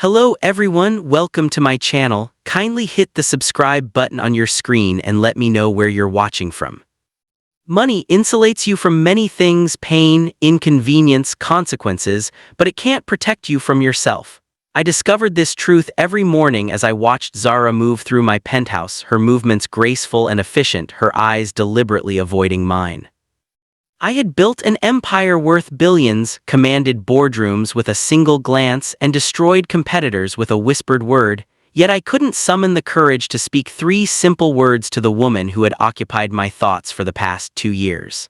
Hello everyone, welcome to my channel. Kindly hit the subscribe button on your screen and let me know where you're watching from. Money insulates you from many things: pain, inconvenience, consequences, but it can't protect you from yourself. I discovered this truth every morning as I watched Zara move through my penthouse, her movements graceful and efficient, her eyes deliberately avoiding mine. I had built an empire worth billions, commanded boardrooms with a single glance, and destroyed competitors with a whispered word, yet I couldn't summon the courage to speak three simple words to the woman who had occupied my thoughts for the past 2 years.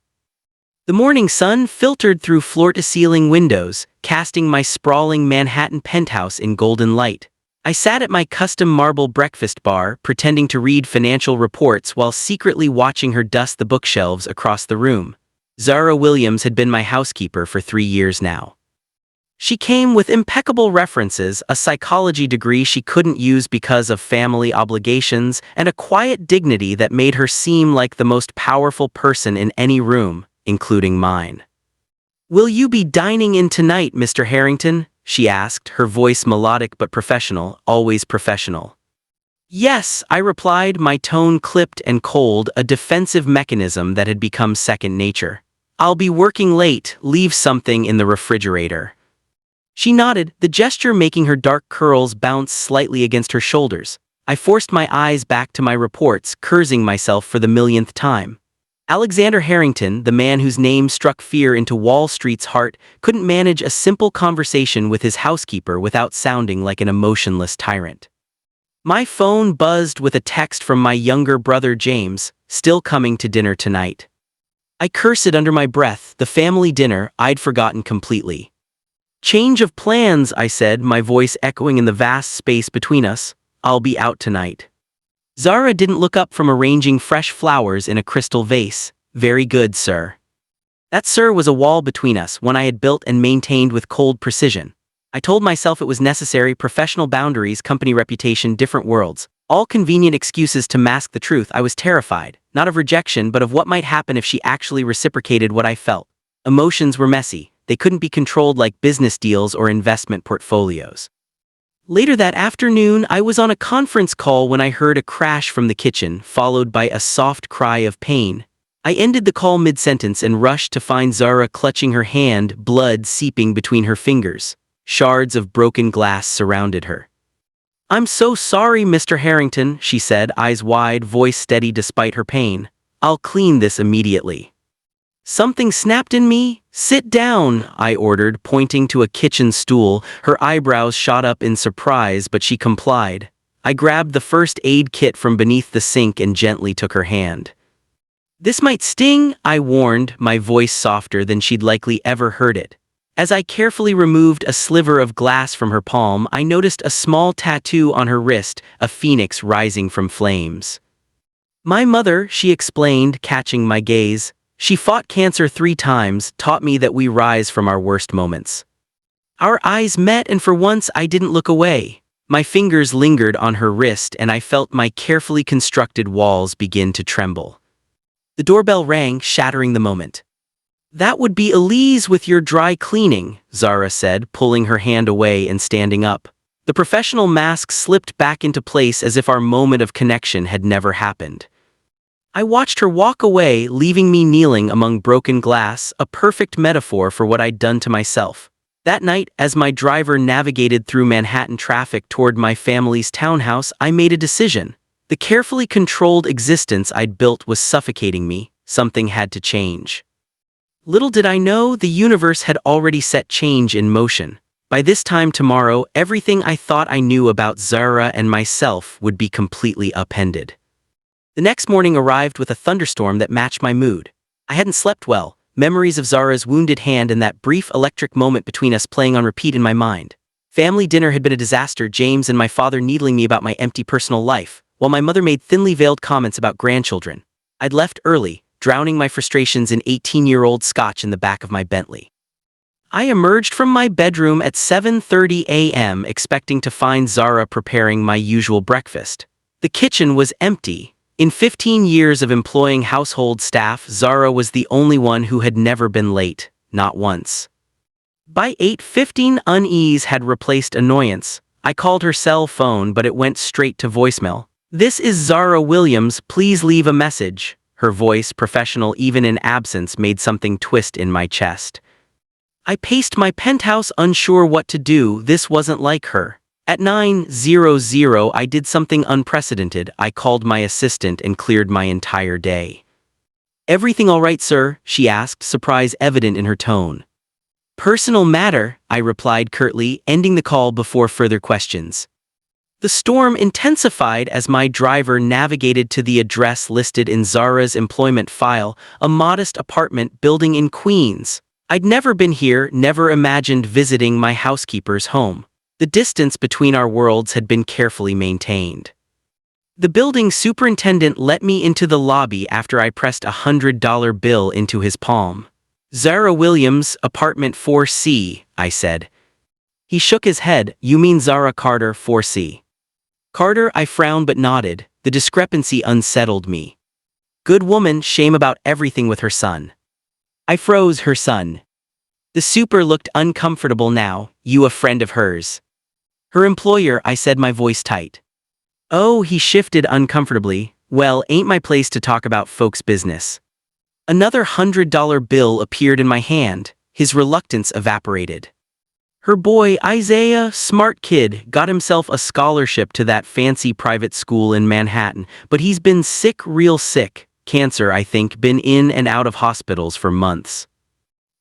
The morning sun filtered through floor-to-ceiling windows, casting my sprawling Manhattan penthouse in golden light. I sat at my custom marble breakfast bar, pretending to read financial reports while secretly watching her dust the bookshelves across the room. Zara Williams had been my housekeeper for 3 years now. She came with impeccable references, a psychology degree she couldn't use because of family obligations, and a quiet dignity that made her seem like the most powerful person in any room, including mine. "Will you be dining in tonight, Mr. Harrington?" she asked, her voice melodic but professional, always professional. "Yes," I replied, my tone clipped and cold, a defensive mechanism that had become second nature. "I'll be working late, leave something in the refrigerator." She nodded, the gesture making her dark curls bounce slightly against her shoulders. I forced my eyes back to my reports, cursing myself for the millionth time. Alexander Harrington, the man whose name struck fear into Wall Street's heart, couldn't manage a simple conversation with his housekeeper without sounding like an emotionless tyrant. My phone buzzed with a text from my younger brother James, "Still coming to dinner tonight." I cursed under my breath, the family dinner I'd forgotten completely. "Change of plans," I said, my voice echoing in the vast space between us. "I'll be out tonight." Zara didn't look up from arranging fresh flowers in a crystal vase. "Very good, sir." That "sir" was a wall between us, one I had built and maintained with cold precision. I told myself it was necessary: professional boundaries, company reputation, different worlds. All convenient excuses to mask the truth. I was terrified, not of rejection, but of what might happen if she actually reciprocated what I felt. Emotions were messy. They couldn't be controlled like business deals or investment portfolios. Later that afternoon, I was on a conference call when I heard a crash from the kitchen, followed by a soft cry of pain. I ended the call mid-sentence and rushed to find Zara clutching her hand, blood seeping between her fingers. Shards of broken glass surrounded her. "I'm so sorry, Mr. Harrington," she said, eyes wide, voice steady despite her pain. "I'll clean this immediately." Something snapped in me. "Sit down," I ordered, pointing to a kitchen stool. Her eyebrows shot up in surprise, but she complied. I grabbed the first aid kit from beneath the sink and gently took her hand. "This might sting," I warned, my voice softer than she'd likely ever heard it. As I carefully removed a sliver of glass from her palm, I noticed a small tattoo on her wrist, a phoenix rising from flames. "My mother," she explained, catching my gaze. "She fought cancer 3 times, taught me that we rise from our worst moments." Our eyes met, and for once I didn't look away. My fingers lingered on her wrist, and I felt my carefully constructed walls begin to tremble. The doorbell rang, shattering the moment. "That would be Elise with your dry cleaning," Zara said, pulling her hand away and standing up. The professional mask slipped back into place as if our moment of connection had never happened. I watched her walk away, leaving me kneeling among broken glass, a perfect metaphor for what I'd done to myself. That night, as my driver navigated through Manhattan traffic toward my family's townhouse, I made a decision. The carefully controlled existence I'd built was suffocating me. Something had to change. Little did I know, the universe had already set change in motion. By this time tomorrow, everything I thought I knew about Zara and myself would be completely upended. The next morning arrived with a thunderstorm that matched my mood. I hadn't slept well, memories of Zara's wounded hand and that brief electric moment between us playing on repeat in my mind. Family dinner had been a disaster, James and my father needling me about my empty personal life, while my mother made thinly veiled comments about grandchildren. I'd left early, drowning my frustrations in 18-year-old scotch in the back of my Bentley. I emerged from my bedroom at 7:30 a.m. expecting to find Zara preparing my usual breakfast. The kitchen was empty. In 15 years of employing household staff, Zara was the only one who had never been late, not once. By 8:15, unease had replaced annoyance. I called her cell phone, but it went straight to voicemail. "This is Zara Williams, please leave a message." Her voice, professional even in absence, made something twist in my chest. I paced my penthouse, unsure what to do. This wasn't like her. At 9:00, I did something unprecedented. I called my assistant and cleared my entire day. "Everything all right, sir?" she asked, surprise evident in her tone. "Personal matter," I replied curtly, ending the call before further questions. The storm intensified as my driver navigated to the address listed in Zara's employment file, a modest apartment building in Queens. I'd never been here, never imagined visiting my housekeeper's home. The distance between our worlds had been carefully maintained. The building superintendent let me into the lobby after I pressed a $100 bill into his palm. "Zara Williams, apartment 4C, I said. He shook his head. "You mean Zara Carter, 4C. Carter, I frowned but nodded. The discrepancy unsettled me. Good woman, shame about everything with her son. I froze. Her son. The super looked uncomfortable now. "You a friend of hers?" "Her employer," I said, my voice tight. "Oh," he shifted uncomfortably. "Well, ain't my place to talk about folks' business." Another $100 bill appeared in my hand. His reluctance evaporated. "Her boy, Isaiah, smart kid, got himself a scholarship to that fancy private school in Manhattan, but he's been sick, real sick. Cancer, I think, been in and out of hospitals for months."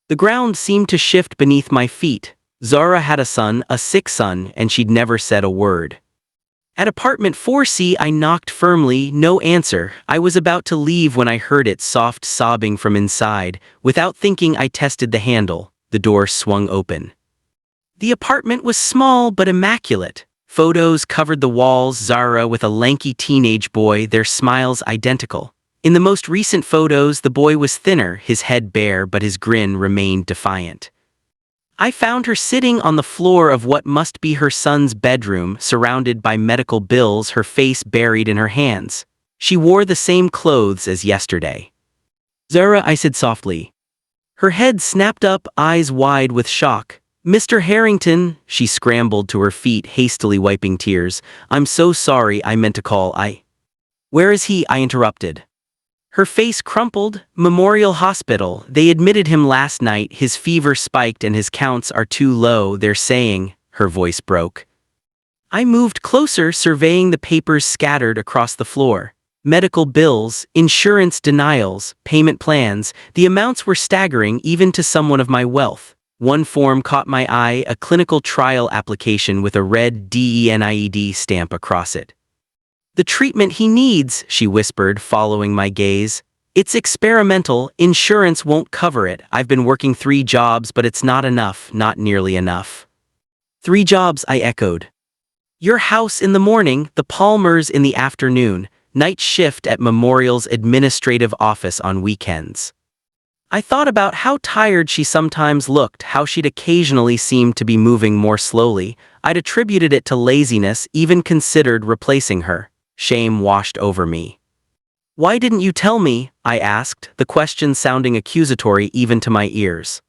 The ground seemed to shift beneath my feet. Zara had a son, a sick son, and she'd never said a word. At apartment 4C, I knocked firmly. No answer. I was about to leave when I heard it, soft sobbing from inside. Without thinking, I tested the handle. The door swung open. The apartment was small but immaculate. Photos covered the walls. Zara with a lanky teenage boy, their smiles identical. In the most recent photos, the boy was thinner, his head bare, but his grin remained defiant. I found her sitting on the floor of what must be her son's bedroom, surrounded by medical bills, her face buried in her hands. She wore the same clothes as yesterday. "Zara," I said softly. Her head snapped up, eyes wide with shock. "Mr. Harrington," she scrambled to her feet, hastily wiping tears. "I'm so sorry, I meant to call. Where is he?" I interrupted. Her face crumpled. "Memorial Hospital. They admitted him last night. His fever spiked and his counts are too low, they're saying." Her voice broke. I moved closer, surveying the papers scattered across the floor. Medical bills, insurance denials, payment plans. The amounts were staggering even to someone of my wealth. One form caught my eye, a clinical trial application with a red DENIED stamp across it. "The treatment he needs," she whispered, following my gaze. "It's experimental. Insurance won't cover it. I've been working 3 jobs, but it's not enough, not nearly enough." "3 jobs," I echoed. "Your house in the morning, the Palmers in the afternoon, night shift at Memorial's administrative office on weekends." I thought about how tired she sometimes looked, how she'd occasionally seemed to be moving more slowly. I'd attributed it to laziness, even considered replacing her. Shame washed over me. "Why didn't you tell me?" I asked, the question sounding accusatory even to my ears.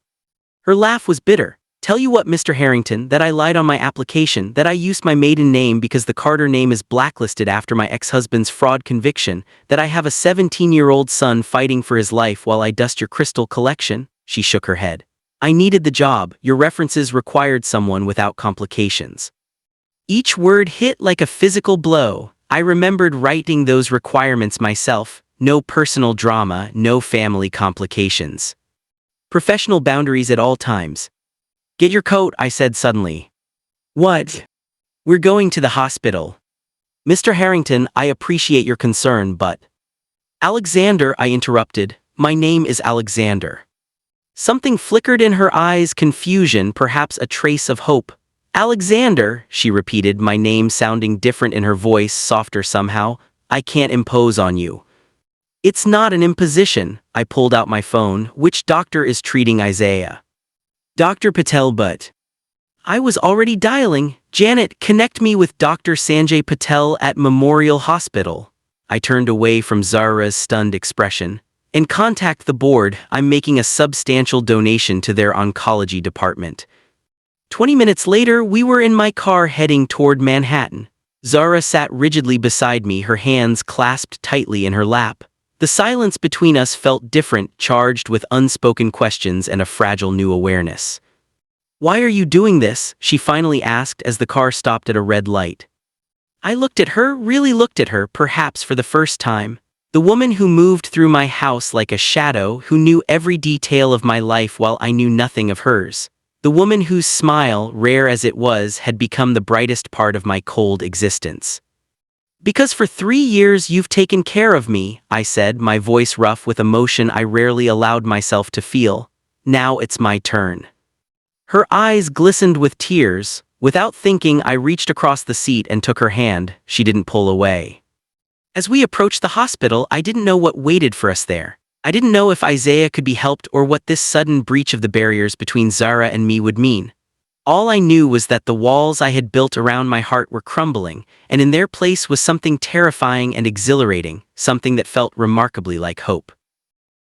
Her laugh was bitter. "Tell you what, Mr. Harrington, that I lied on my application, that I used my maiden name because the Carter name is blacklisted after my ex-husband's fraud conviction, that I have a 17-year-old son fighting for his life while I dust your crystal collection." She shook her head. "I needed the job. Your references required someone without complications." Each word hit like a physical blow. I remembered writing those requirements myself. No personal drama, no family complications. Professional boundaries at all times. "Get your coat," I said suddenly. "What?" "We're going to the hospital." "Mr. Harrington, I appreciate your concern, but—" "Alexander," I interrupted. "My name is Alexander." Something flickered in her eyes, confusion, perhaps a trace of hope. "Alexander," she repeated, my name sounding different in her voice, softer somehow. "I can't impose on you." "It's not an imposition." I pulled out my phone. "Which doctor is treating Isaiah?" "Dr. Patel, but—" I was already dialing. "Janet, connect me with Dr. Sanjay Patel at Memorial Hospital." I turned away from Zara's stunned expression. "And contact the board. I'm making a substantial donation to their oncology department." 20 minutes later, we were in my car heading toward Manhattan. Zara sat rigidly beside me, her hands clasped tightly in her lap. The silence between us felt different, charged with unspoken questions and a fragile new awareness. "Why are you doing this?" she finally asked as the car stopped at a red light. I looked at her, really looked at her, perhaps for the first time. The woman who moved through my house like a shadow, who knew every detail of my life while I knew nothing of hers. The woman whose smile, rare as it was, had become the brightest part of my cold existence. "Because for 3 years you've taken care of me," I said, my voice rough with emotion I rarely allowed myself to feel. "Now it's my turn." Her eyes glistened with tears. Without thinking, I reached across the seat and took her hand. She didn't pull away. As we approached the hospital, I didn't know what waited for us there. I didn't know if Isaiah could be helped or what this sudden breach of the barriers between Zara and me would mean. All I knew was that the walls I had built around my heart were crumbling, and in their place was something terrifying and exhilarating, something that felt remarkably like hope.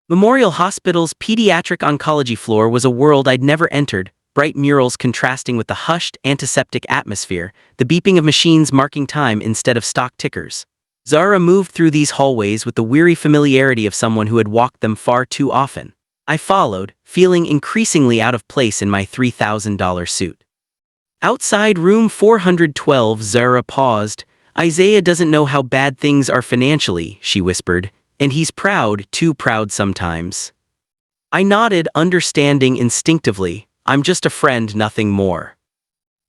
Memorial Hospital's pediatric oncology floor was a world I'd never entered, bright murals contrasting with the hushed, antiseptic atmosphere, the beeping of machines marking time instead of stock tickers. Zara moved through these hallways with the weary familiarity of someone who had walked them far too often. I followed, feeling increasingly out of place in my $3,000 suit. Outside room 412, Zara paused. "Isaiah doesn't know how bad things are financially," she whispered, "and he's proud, too proud sometimes." I nodded, understanding instinctively. "I'm just a friend, nothing more."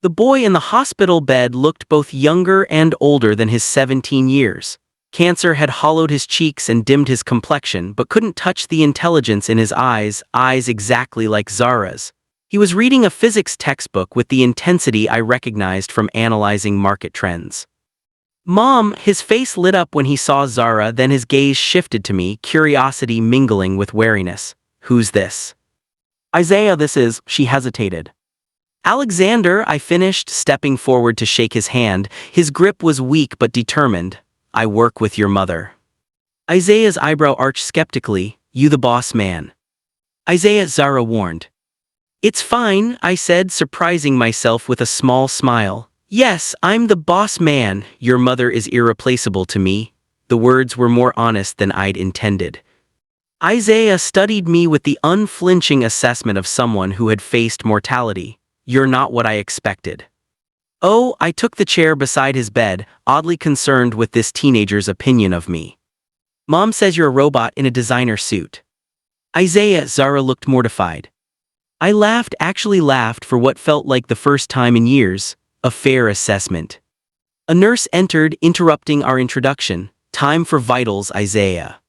The boy in the hospital bed looked both younger and older than his 17 years. Cancer had hollowed his cheeks and dimmed his complexion, but couldn't touch the intelligence in his eyes exactly like Zara's. He was reading a physics textbook with the intensity I recognized from analyzing market trends. "Mom," his face lit up when he saw Zara, then his gaze shifted to me, curiosity mingling with wariness. "Who's this?" "Isaiah, this is," she hesitated. "Alexander," I finished, stepping forward to shake his hand. His grip was weak but determined. "I work with your mother." Isaiah's eyebrow arched skeptically. "You the boss man?" "Isaiah," Zara warned. "It's fine," I said, surprising myself with a small smile. "Yes, I'm the boss man. Your mother is irreplaceable to me." The words were more honest than I'd intended. Isaiah studied me with the unflinching assessment of someone who had faced mortality. "You're not what I expected." "Oh," I took the chair beside his bed, oddly concerned with this teenager's opinion of me. "Mom says you're a robot in a designer suit." "Isaiah," Zara looked mortified. I laughed, actually laughed for what felt like the first time in years. A fair assessment. A nurse entered, interrupting our introduction. "Time for vitals, Isaiah."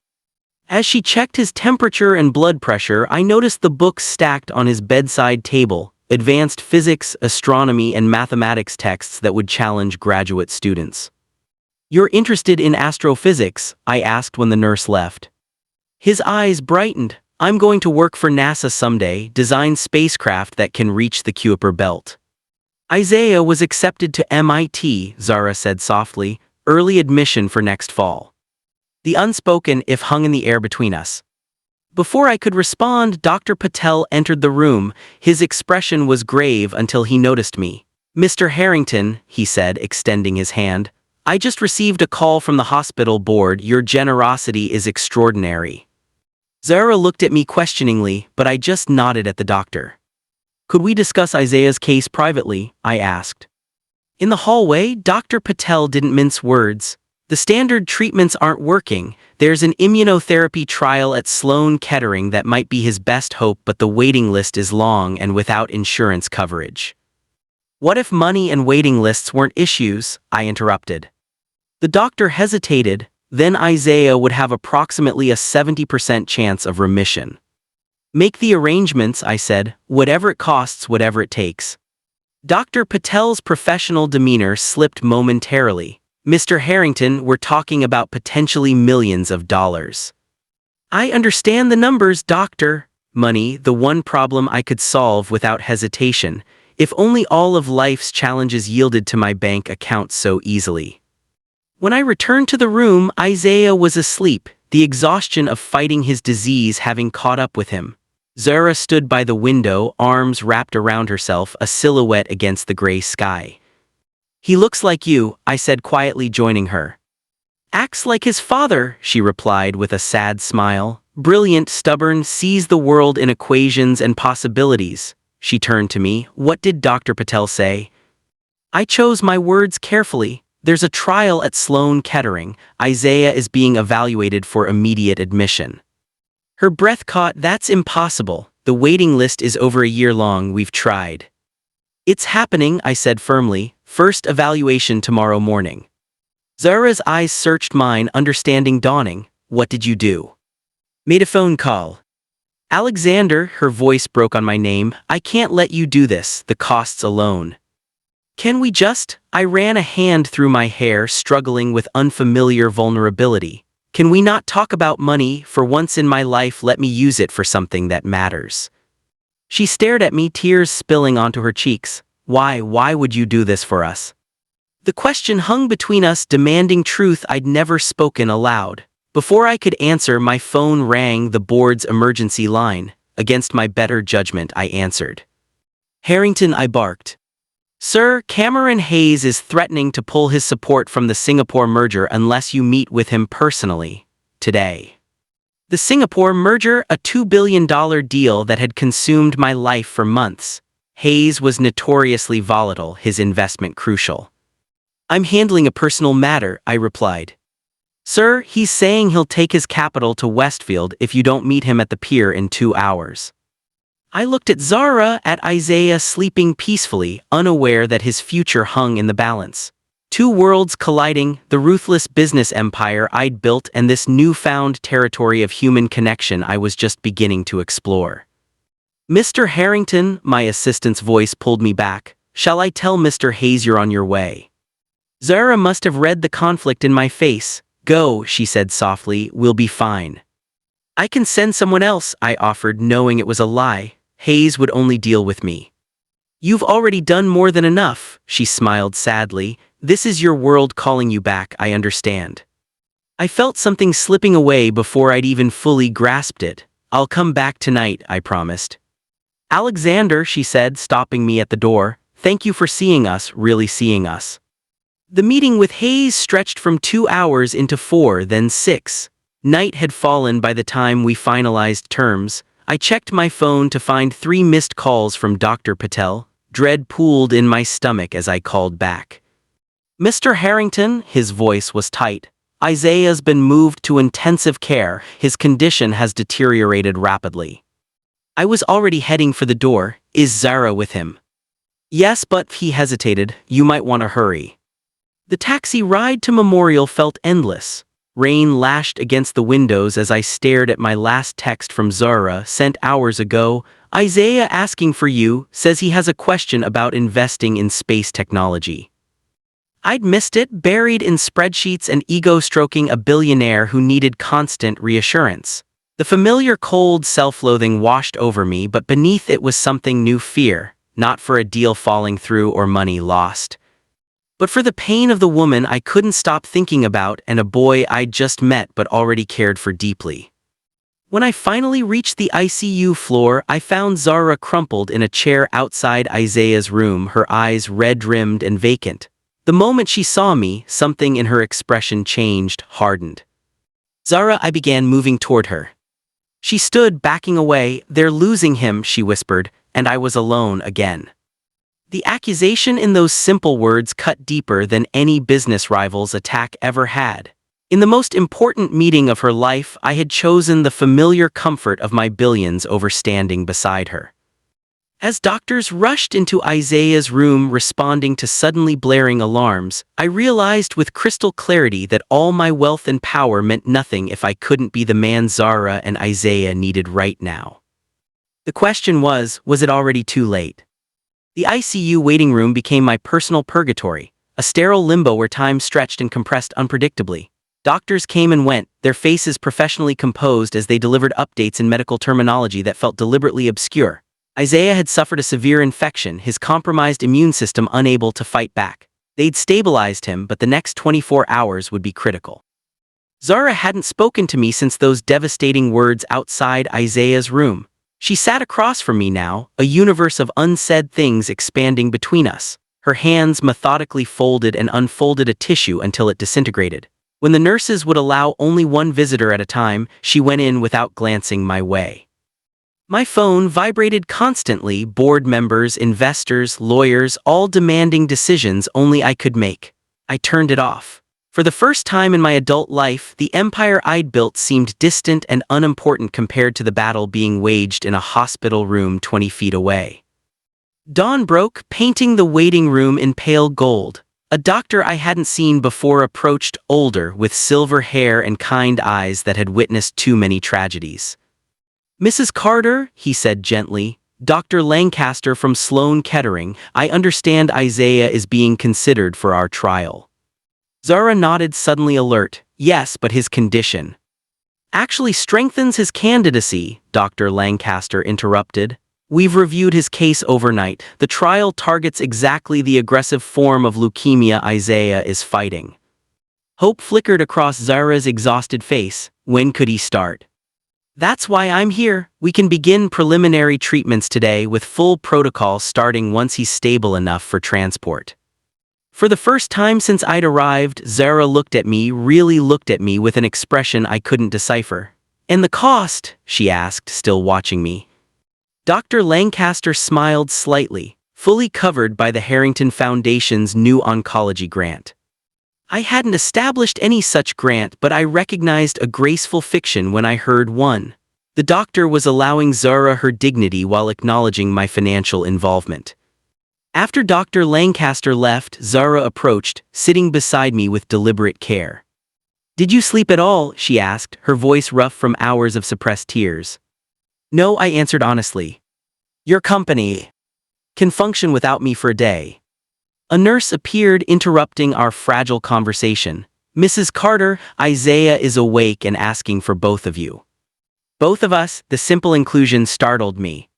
As she checked his temperature and blood pressure, I noticed the books stacked on his bedside table, advanced physics, astronomy, and mathematics texts that would challenge graduate students. "You're interested in astrophysics?" I asked when the nurse left. His eyes brightened. "I'm going to work for NASA someday, design spacecraft that can reach the Kuiper Belt." "Isaiah was accepted to MIT," Zara said softly, "early admission for next fall." The unspoken if hung in the air between us. Before I could respond, Dr. Patel entered the room. His expression was grave until he noticed me. "Mr. Harrington," he said, extending his hand, "I just received a call from the hospital board. Your generosity is extraordinary." Zara looked at me questioningly, but I just nodded at the doctor. "Could we discuss Isaiah's case privately?" I asked. In the hallway, Dr. Patel didn't mince words. "The standard treatments aren't working. There's an immunotherapy trial at Sloan Kettering that might be his best hope, but the waiting list is long and without insurance coverage." "What if money and waiting lists weren't issues?" I interrupted. The doctor hesitated. "Then Isaiah would have approximately a 70% chance of remission." "Make the arrangements," I said, "whatever it costs, whatever it takes." Dr. Patel's professional demeanor slipped momentarily. "Mr. Harrington, we're talking about potentially millions of dollars." "I understand the numbers, doctor." Money, the one problem I could solve without hesitation. If only all of life's challenges yielded to my bank account so easily. When I returned to the room, Isaiah was asleep, the exhaustion of fighting his disease having caught up with him. Zara stood by the window, arms wrapped around herself, a silhouette against the gray sky. "He looks like you," I said quietly, joining her. "Acts like his father," she replied with a sad smile. "Brilliant, stubborn, sees the world in equations and possibilities." She turned to me. "What did Dr. Patel say?" I chose my words carefully. "There's a trial at Sloan Kettering. Isaiah is being evaluated for immediate admission." Her breath caught. "That's impossible. The waiting list is over a year long. We've tried." "It's happening," I said firmly. "First evaluation tomorrow morning." Zara's eyes searched mine, understanding dawning. "What did you do?" "Made a phone call." "Alexander," her voice broke on my name, "I can't let you do this, the costs alone." "Can we just—" I ran a hand through my hair, struggling with unfamiliar vulnerability. "Can we not talk about money? For once in my life, let me use it for something that matters." She stared at me, tears spilling onto her cheeks. Why would you do this for us?" The question hung between us, demanding truth I'd never spoken aloud. Before I could answer, my phone rang, the board's emergency line. Against my better judgment, I answered. "Harrington," I barked. "Sir, Cameron Hayes is threatening to pull his support from the Singapore merger unless you meet with him personally. Today." The Singapore merger, a $2 billion deal that had consumed my life for months. Hayes was notoriously volatile, his investment crucial. "I'm handling a personal matter," I replied. "Sir, he's saying he'll take his capital to Westfield if you don't meet him at the pier in 2 hours." I looked at Zara, at Isaiah sleeping peacefully, unaware that his future hung in the balance. Two worlds colliding, the ruthless business empire I'd built and this newfound territory of human connection I was just beginning to explore. "Mr. Harrington," my assistant's voice pulled me back. "Shall I tell Mr. Hayes you're on your way?" Zara must have read the conflict in my face. "Go," she said softly, "we'll be fine." "I can send someone else," I offered, knowing it was a lie. Hayes would only deal with me. "You've already done more than enough," she smiled sadly. "This is your world calling you back, I understand." I felt something slipping away before I'd even fully grasped it. "I'll come back tonight," I promised. "Alexander," she said, stopping me at the door, "thank you for seeing us, really seeing us." The meeting with Hayes stretched from 2 hours into 4, then 6. Night had fallen by the time we finalized terms. I checked my phone to find 3 missed calls from Dr. Patel. Dread pooled in my stomach as I called back. "Mr. Harrington," his voice was tight. "Isaiah's been moved to intensive care. His condition has deteriorated rapidly." I was already heading for the door. "Is Zara with him?" "Yes, but," he hesitated, "you might want to hurry." The taxi ride to Memorial felt endless. Rain lashed against the windows as I stared at my last text from Zara, sent hours ago. "Isaiah asking for you, says he has a question about investing in space technology." I'd missed it, buried in spreadsheets and ego-stroking a billionaire who needed constant reassurance. The familiar cold self-loathing washed over me, but beneath it was something new: fear, not for a deal falling through or money lost, but for the pain of the woman I couldn't stop thinking about and a boy I'd just met but already cared for deeply. When I finally reached the ICU floor, I found Zara crumpled in a chair outside Isaiah's room, her eyes red-rimmed and vacant. The moment she saw me, something in her expression changed, hardened. "Zara," I began, moving toward her. She stood, backing away. "They're losing him," she whispered, and I was alone again. The accusation in those simple words cut deeper than any business rival's attack ever had. In the most important meeting of her life, I had chosen the familiar comfort of my billions over standing beside her. As doctors rushed into Isaiah's room responding to suddenly blaring alarms, I realized with crystal clarity that all my wealth and power meant nothing if I couldn't be the man Zara and Isaiah needed right now. The question was it already too late? The ICU waiting room became my personal purgatory, a sterile limbo where time stretched and compressed unpredictably. Doctors came and went, their faces professionally composed as they delivered updates in medical terminology that felt deliberately obscure. Isaiah had suffered a severe infection, his compromised immune system unable to fight back. They'd stabilized him, but the next 24 hours would be critical. Zara hadn't spoken to me since those devastating words outside Isaiah's room. She sat across from me now, a universe of unsaid things expanding between us. Her hands methodically folded and unfolded a tissue until it disintegrated. When the nurses would allow only one visitor at a time, she went in without glancing my way. My phone vibrated constantly, board members, investors, lawyers, all demanding decisions only I could make. I turned it off. For the first time in my adult life, the empire I'd built seemed distant and unimportant compared to the battle being waged in a hospital room 20 feet away. Dawn broke, painting the waiting room in pale gold. A doctor I hadn't seen before approached, older, with silver hair and kind eyes that had witnessed too many tragedies. "Mrs. Carter," he said gently, "Dr. Lancaster from Sloan Kettering, I understand Isaiah is being considered for our trial." Zara nodded, suddenly alert. "Yes, but his condition actually strengthens his candidacy," Dr. Lancaster interrupted. "We've reviewed his case overnight. The trial targets exactly the aggressive form of leukemia Isaiah is fighting." Hope flickered across Zara's exhausted face. When could he start? "That's why I'm here. We can begin preliminary treatments today with full protocol starting once he's stable enough for transport." For the first time since I'd arrived, Zara looked at me, really looked at me with an expression I couldn't decipher. "And the cost?" she asked, still watching me. Dr. Lancaster smiled slightly, fully covered by the Harrington Foundation's new oncology grant. I hadn't established any such grant, but I recognized a graceful fiction when I heard one. The doctor was allowing Zara her dignity while acknowledging my financial involvement. After Dr. Lancaster left, Zara approached, sitting beside me with deliberate care. "Did you sleep at all?" she asked, her voice rough from hours of suppressed tears. "No," I answered honestly. "Your company can function without me for a day." A nurse appeared, interrupting our fragile conversation. "Mrs. Carter, Isaiah is awake and asking for both of you." Both of us, the simple inclusion startled me.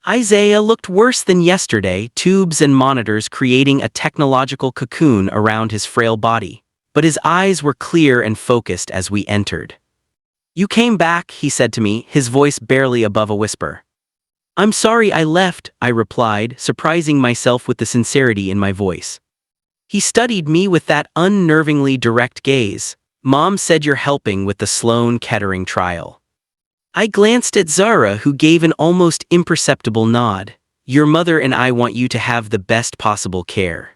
Isaiah looked worse than yesterday, tubes and monitors creating a technological cocoon around his frail body. But his eyes were clear and focused as we entered. "You came back," he said to me, his voice barely above a whisper. "I'm sorry I left," I replied, surprising myself with the sincerity in my voice. He studied me with that unnervingly direct gaze. "Mom said you're helping with the Sloan Kettering trial." I glanced at Zara, who gave an almost imperceptible nod. "Your mother and I want you to have the best possible care."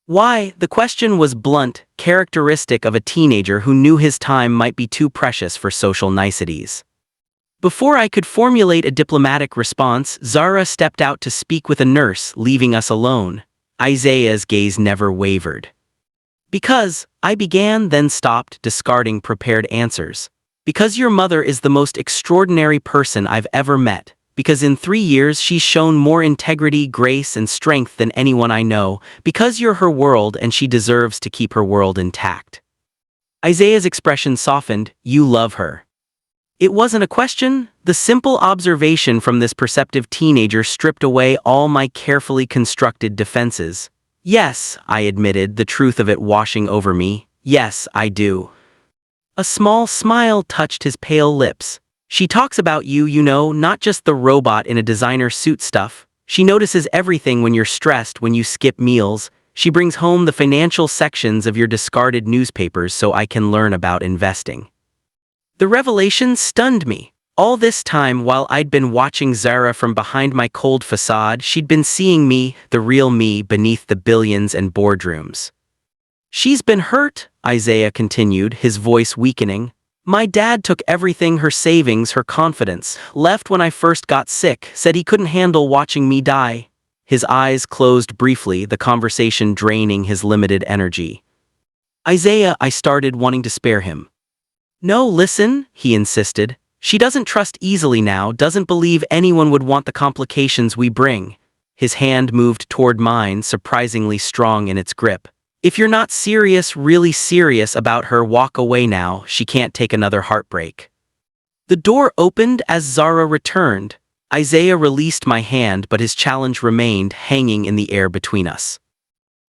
Why? The question was blunt, characteristic of a teenager who knew his time might be too precious for social niceties. Before I could formulate a diplomatic response, Zara stepped out to speak with a nurse, leaving us alone. Isaiah's gaze never wavered. "Because," I began, then stopped, discarding prepared answers. "Because your mother is the most extraordinary person I've ever met. Because in 3 years she's shown more integrity, grace, and strength than anyone I know. Because you're her world and she deserves to keep her world intact." Isaiah's expression softened. "You love her." It wasn't a question. The simple observation from this perceptive teenager stripped away all my carefully constructed defenses. "Yes," I admitted, the truth of it washing over me. "Yes, I do." A small smile touched his pale lips. "She talks about you, you know, not just the robot in a designer suit stuff. She notices everything when you're stressed, when you skip meals. She brings home the financial sections of your discarded newspapers so I can learn about investing." The revelation stunned me. All this time, while I'd been watching Zara from behind my cold facade, she'd been seeing me, the real me, beneath the billions and boardrooms. "She's been hurt," Isaiah continued, his voice weakening. "My dad took everything, her savings, her confidence, left when I first got sick, said he couldn't handle watching me die." His eyes closed briefly, the conversation draining his limited energy. "Isaiah," I started, wanting to spare him. "No, listen," he insisted. "She doesn't trust easily now, doesn't believe anyone would want the complications we bring." His hand moved toward mine, surprisingly strong in its grip. "If you're not serious, really serious about her, walk away now. She can't take another heartbreak." The door opened as Zara returned. Isaiah released my hand, but his challenge remained hanging in the air between us.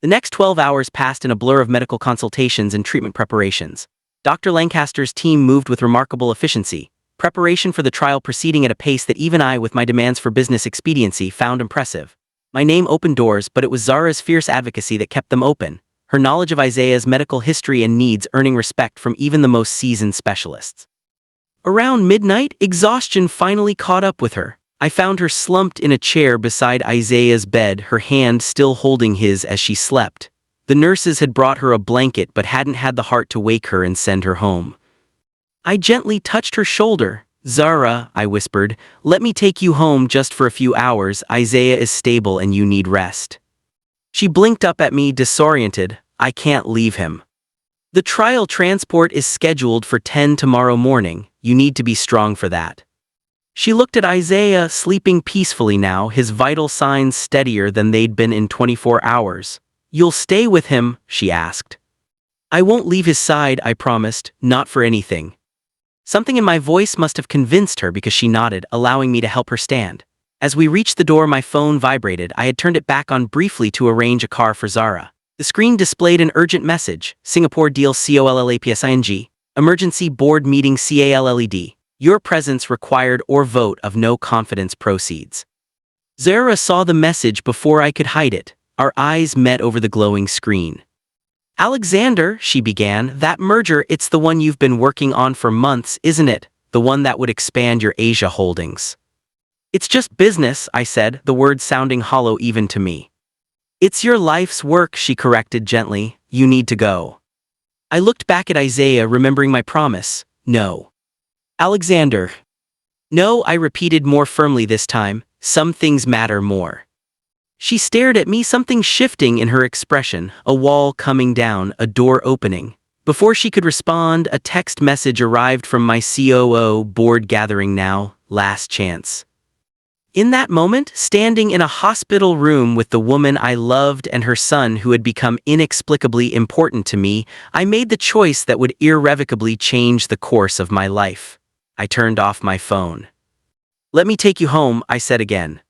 The next 12 hours passed in a blur of medical consultations and treatment preparations. Dr. Lancaster's team moved with remarkable efficiency, preparation for the trial proceeding at a pace that even I, with my demands for business expediency, found impressive. My name opened doors, but it was Zara's fierce advocacy that kept them open, her knowledge of Isaiah's medical history and needs earning respect from even the most seasoned specialists. Around midnight, exhaustion finally caught up with her. I found her slumped in a chair beside Isaiah's bed, her hand still holding his as she slept. The nurses had brought her a blanket but hadn't had the heart to wake her and send her home. I gently touched her shoulder. "Zara," I whispered, "let me take you home just for a few hours. Isaiah is stable and you need rest." She blinked up at me, disoriented. "I can't leave him. The trial transport is scheduled for 10 tomorrow morning. You need to be strong for that." She looked at Isaiah, sleeping peacefully now, his vital signs steadier than they'd been in 24 hours. "You'll stay with him?" she asked. "I won't leave his side," I promised, "not for anything." Something in my voice must have convinced her because she nodded, allowing me to help her stand. As we reached the door, my phone vibrated. I had turned it back on briefly to arrange a car for Zara. The screen displayed an urgent message: Singapore deal COLLAPSING, emergency board meeting CALLED. Your presence required or vote of no confidence proceeds. Zara saw the message before I could hide it. Our eyes met over the glowing screen. "Alexander," she began, "that merger, it's the one you've been working on for months, isn't it? The one that would expand your Asia holdings." "It's just business," I said, the words sounding hollow even to me. "It's your life's work," she corrected gently. "You need to go." I looked back at Isaiah, remembering my promise. "No. Alexander." "No," I repeated more firmly this time. "Some things matter more." She stared at me, something shifting in her expression, a wall coming down, a door opening. Before she could respond, a text message arrived from my COO: "Board gathering now, last chance." In that moment, standing in a hospital room with the woman I loved and her son who had become inexplicably important to me, I made the choice that would irrevocably change the course of my life. I turned off my phone. "Let me take you home," I said again.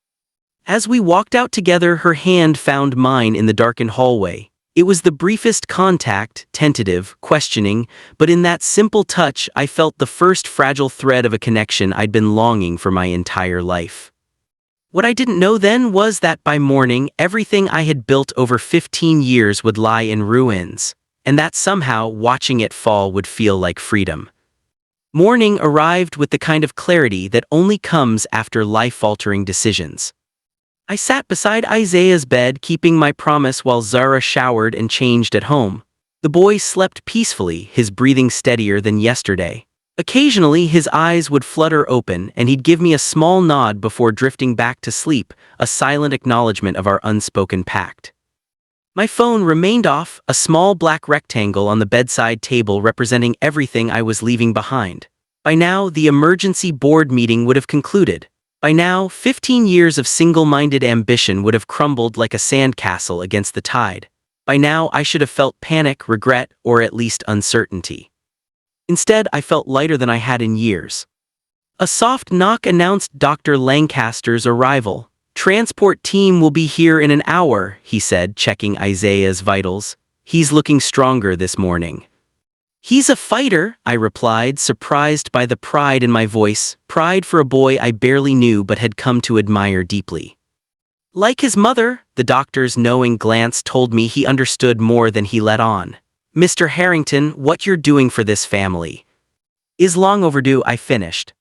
As we walked out together, her hand found mine in the darkened hallway. It was the briefest contact, tentative, questioning, but in that simple touch I felt the first fragile thread of a connection I'd been longing for my entire life. What I didn't know then was that by morning, everything I had built over 15 years would lie in ruins, and that somehow watching it fall would feel like freedom. Morning arrived with the kind of clarity that only comes after life-altering decisions. I sat beside Isaiah's bed, keeping my promise while Zara showered and changed at home. The boy slept peacefully, his breathing steadier than yesterday. Occasionally, his eyes would flutter open, and he'd give me a small nod before drifting back to sleep, a silent acknowledgement of our unspoken pact. My phone remained off, a small black rectangle on the bedside table representing everything I was leaving behind. By now, the emergency board meeting would have concluded. By now, 15 years of single-minded ambition would have crumbled like a sandcastle against the tide. By now, I should have felt panic, regret, or at least uncertainty. Instead, I felt lighter than I had in years. A soft knock announced Dr. Lancaster's arrival. "Transport team will be here in an hour," he said, checking Isaiah's vitals. "He's looking stronger this morning." "He's a fighter," I replied, surprised by the pride in my voice, pride for a boy I barely knew but had come to admire deeply. Like his mother, the doctor's knowing glance told me he understood more than he let on. "Mr. Harrington, what you're doing for this family is long overdue," I finished.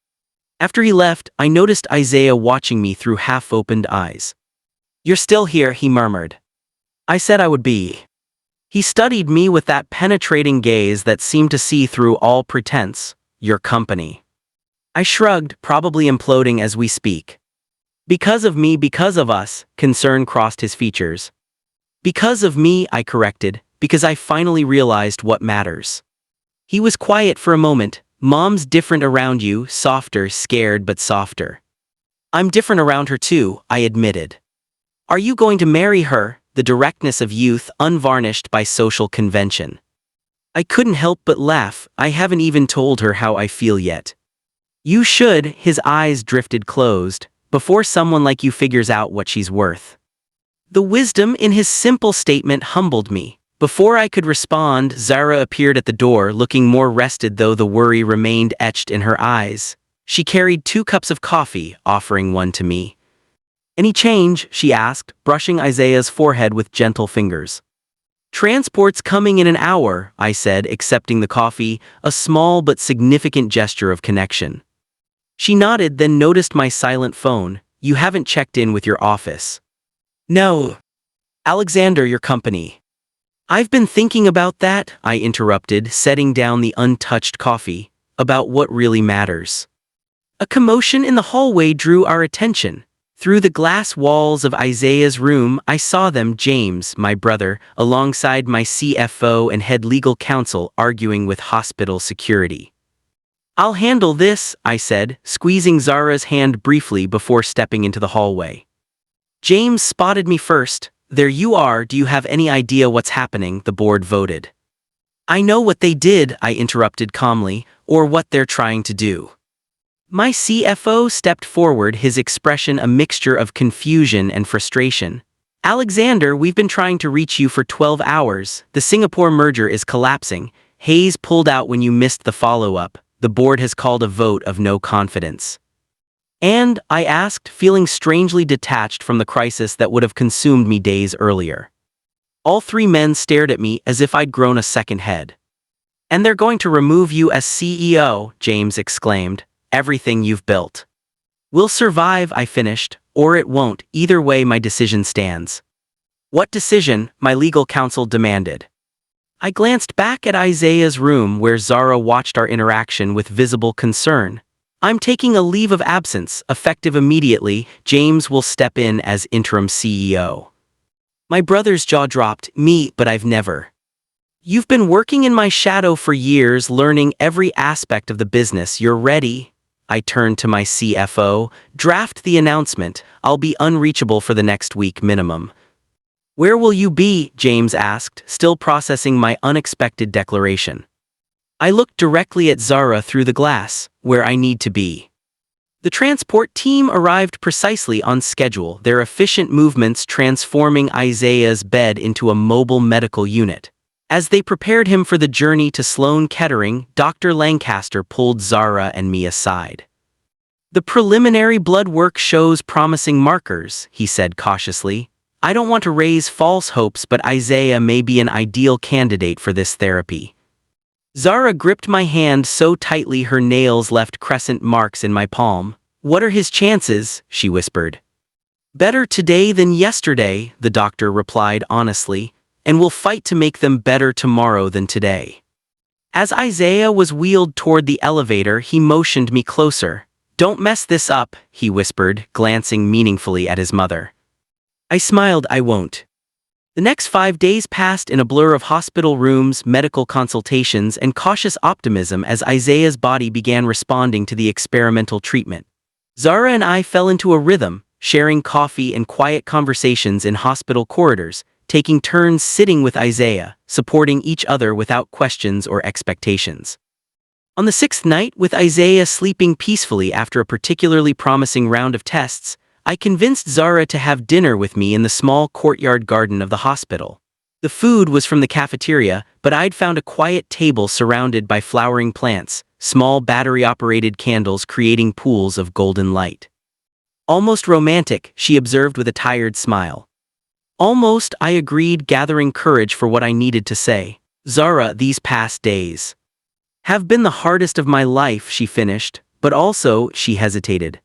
After he left, I noticed Isaiah watching me through half-opened eyes. "You're still here," he murmured. "I said I would be." He studied me with that penetrating gaze that seemed to see through all pretense. "Your company." I shrugged, probably imploding as we speak. "Because of me, because of us," concern crossed his features. "Because of me," I corrected, "because I finally realized what matters." He was quiet for a moment. "Mom's different around you, softer, scared but softer." "I'm different around her too," I admitted. "Are you going to marry her?" The directness of youth, unvarnished by social convention. I couldn't help but laugh. "I haven't even told her how I feel yet." "You should," his eyes drifted closed, "before someone like you figures out what she's worth." The wisdom in his simple statement humbled me. Before I could respond, Zara appeared at the door, looking more rested though the worry remained etched in her eyes. She carried 2 cups of coffee, offering one to me. Any change? She asked, brushing Isaiah's forehead with gentle fingers. Transport's coming in an hour, I said, accepting the coffee, a small but significant gesture of connection. She nodded, then noticed my silent phone. You haven't checked in with your office. No. Alexander, your company. I've been thinking about that, I interrupted, setting down the untouched coffee. About what really matters. A commotion in the hallway drew our attention. Through the glass walls of Isaiah's room, I saw them, James, my brother, alongside my CFO and head legal counsel, arguing with hospital security. I'll handle this, I said, squeezing Zara's hand briefly before stepping into the hallway. James spotted me first. There you are, do you have any idea what's happening? The board voted. I know what they did, I interrupted calmly, or what they're trying to do. My CFO stepped forward, his expression a mixture of confusion and frustration. Alexander, we've been trying to reach you for 12 hours. The Singapore merger is collapsing. Hayes pulled out when you missed the follow-up. The board has called a vote of no confidence. And, I asked, feeling strangely detached from the crisis that would have consumed me days earlier. All 3 men stared at me as if I'd grown a second head. And they're going to remove you as CEO, James exclaimed. Everything you've built. We'll survive, I finished, or it won't. Either way, my decision stands. What decision? My legal counsel demanded. I glanced back at Isaiah's room where Zara watched our interaction with visible concern. I'm taking a leave of absence, effective immediately. James will step in as interim CEO. My brother's jaw dropped. Me, but I've never. You've been working in my shadow for years, learning every aspect of the business. You're ready. I turned to my CFO. Draft the announcement. I'll be unreachable for the next week minimum. Where will you be? James asked, still processing my unexpected declaration. I looked directly at Zara through the glass. Where I need to be. The transport team arrived precisely on schedule, their efficient movements transforming Isaiah's bed into a mobile medical unit. As they prepared him for the journey to Sloan Kettering, Dr. Lancaster pulled Zara and me aside. The preliminary blood work shows promising markers, he said cautiously. I don't want to raise false hopes, but Isaiah may be an ideal candidate for this therapy. Zara gripped my hand so tightly her nails left crescent marks in my palm. What are his chances? She whispered. Better today than yesterday, the doctor replied honestly. And we'll fight to make them better tomorrow than today. As Isaiah was wheeled toward the elevator, he motioned me closer. Don't mess this up, he whispered, glancing meaningfully at his mother. I smiled. I won't. The next 5 days passed in a blur of hospital rooms, medical consultations, and cautious optimism as Isaiah's body began responding to the experimental treatment. Zara and I fell into a rhythm, sharing coffee and quiet conversations in hospital corridors, taking turns sitting with Isaiah, supporting each other without questions or expectations. On the 6th night, with Isaiah sleeping peacefully after a particularly promising round of tests, I convinced Zara to have dinner with me in the small courtyard garden of the hospital. The food was from the cafeteria, but I'd found a quiet table surrounded by flowering plants, small battery-operated candles creating pools of golden light. Almost romantic, she observed with a tired smile. Almost, I agreed, gathering courage for what I needed to say. Zara, these past days have been the hardest of my life, she finished, but also, she hesitated.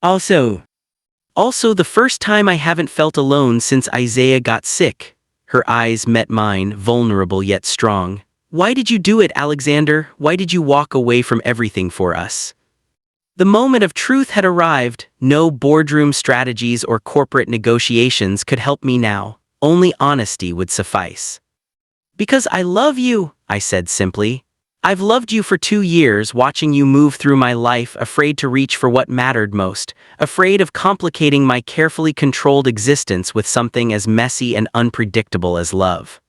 Also the first time I haven't felt alone since Isaiah got sick. Her eyes met mine, vulnerable yet strong. Why did you do it, Alexander? Why did you walk away from everything for us? The moment of truth had arrived. No boardroom strategies or corporate negotiations could help me now. Only honesty would suffice. Because I love you, I said simply. I've loved you for 2 years, watching you move through my life, afraid to reach for what mattered most, afraid of complicating my carefully controlled existence with something as messy and unpredictable as love.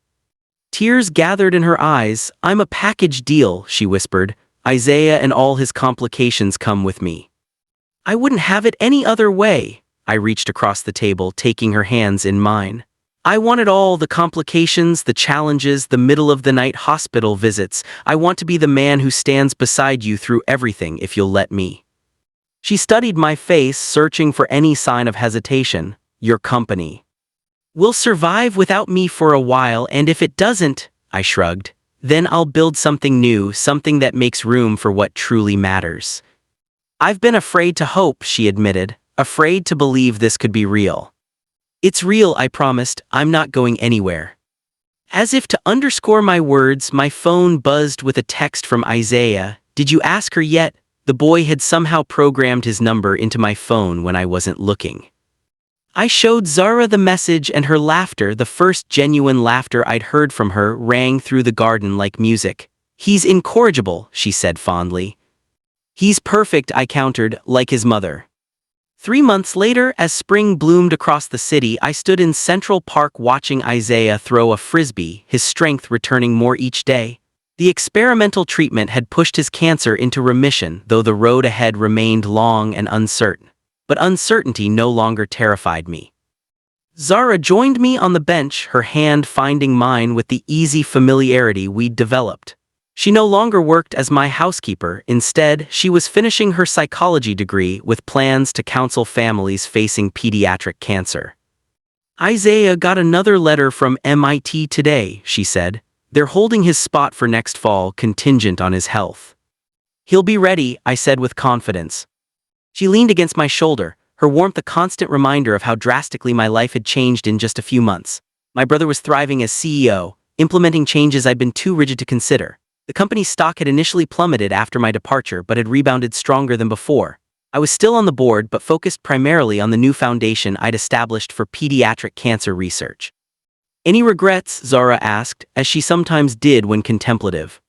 Tears gathered in her eyes. I'm a package deal, she whispered. Isaiah and all his complications come with me. I wouldn't have it any other way. I reached across the table, taking her hands in mine. I want it all, the complications, the challenges, the middle-of-the-night hospital visits. I want to be the man who stands beside you through everything if you'll let me. She studied my face, searching for any sign of hesitation. Your company will survive without me for a while, and if it doesn't, I shrugged, then I'll build something new, something that makes room for what truly matters. I've been afraid to hope, she admitted, afraid to believe this could be real. It's real, I promised. I'm not going anywhere. As if to underscore my words, my phone buzzed with a text from Isaiah. Did you ask her yet? The boy had somehow programmed his number into my phone when I wasn't looking. I showed Zara the message, and her laughter, the first genuine laughter I'd heard from her, rang through the garden like music. He's incorrigible, she said fondly. He's perfect, I countered, like his mother. 3 months later, as spring bloomed across the city, I stood in Central Park watching Isaiah throw a frisbee, his strength returning more each day. The experimental treatment had pushed his cancer into remission, though the road ahead remained long and uncertain. But uncertainty no longer terrified me. Zara joined me on the bench, her hand finding mine with the easy familiarity we'd developed. She no longer worked as my housekeeper. Instead, she was finishing her psychology degree with plans to counsel families facing pediatric cancer. Isaiah got another letter from MIT today, she said. They're holding his spot for next fall, contingent on his health. He'll be ready, I said with confidence. She leaned against my shoulder, her warmth a constant reminder of how drastically my life had changed in just a few months. My brother was thriving as CEO, implementing changes I'd been too rigid to consider. The company's stock had initially plummeted after my departure but had rebounded stronger than before. I was still on the board but focused primarily on the new foundation I'd established for pediatric cancer research. Any regrets? Zara asked, as she sometimes did when contemplative.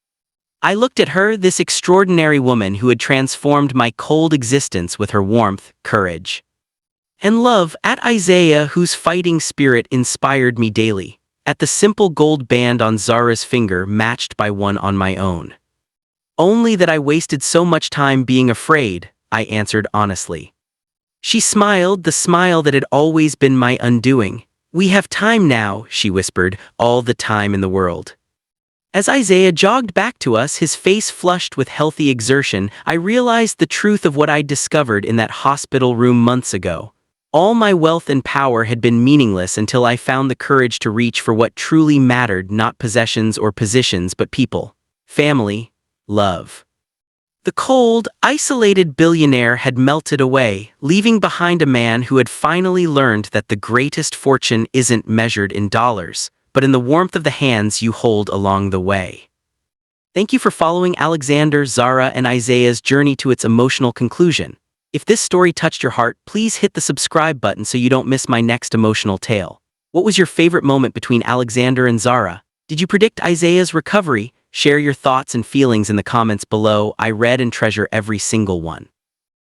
I looked at her, this extraordinary woman who had transformed my cold existence with her warmth, courage, and love, at Isaiah, whose fighting spirit inspired me daily, at the simple gold band on Zara's finger matched by one on my own. Only that I wasted so much time being afraid, I answered honestly. She smiled, the smile that had always been my undoing. We have time now, she whispered, all the time in the world. As Isaiah jogged back to us, his face flushed with healthy exertion, I realized the truth of what I'd discovered in that hospital room months ago. All my wealth and power had been meaningless until I found the courage to reach for what truly mattered, not possessions or positions, but people, family, love. The cold, isolated billionaire had melted away, leaving behind a man who had finally learned that the greatest fortune isn't measured in dollars, but in the warmth of the hands you hold along the way. Thank you for following Alexander, Zara, and Isaiah's journey to its emotional conclusion. If this story touched your heart, please hit the subscribe button so you don't miss my next emotional tale. What was your favorite moment between Alexander and Zara? Did you predict Isaiah's recovery? Share your thoughts and feelings in the comments below. I read and treasure every single one.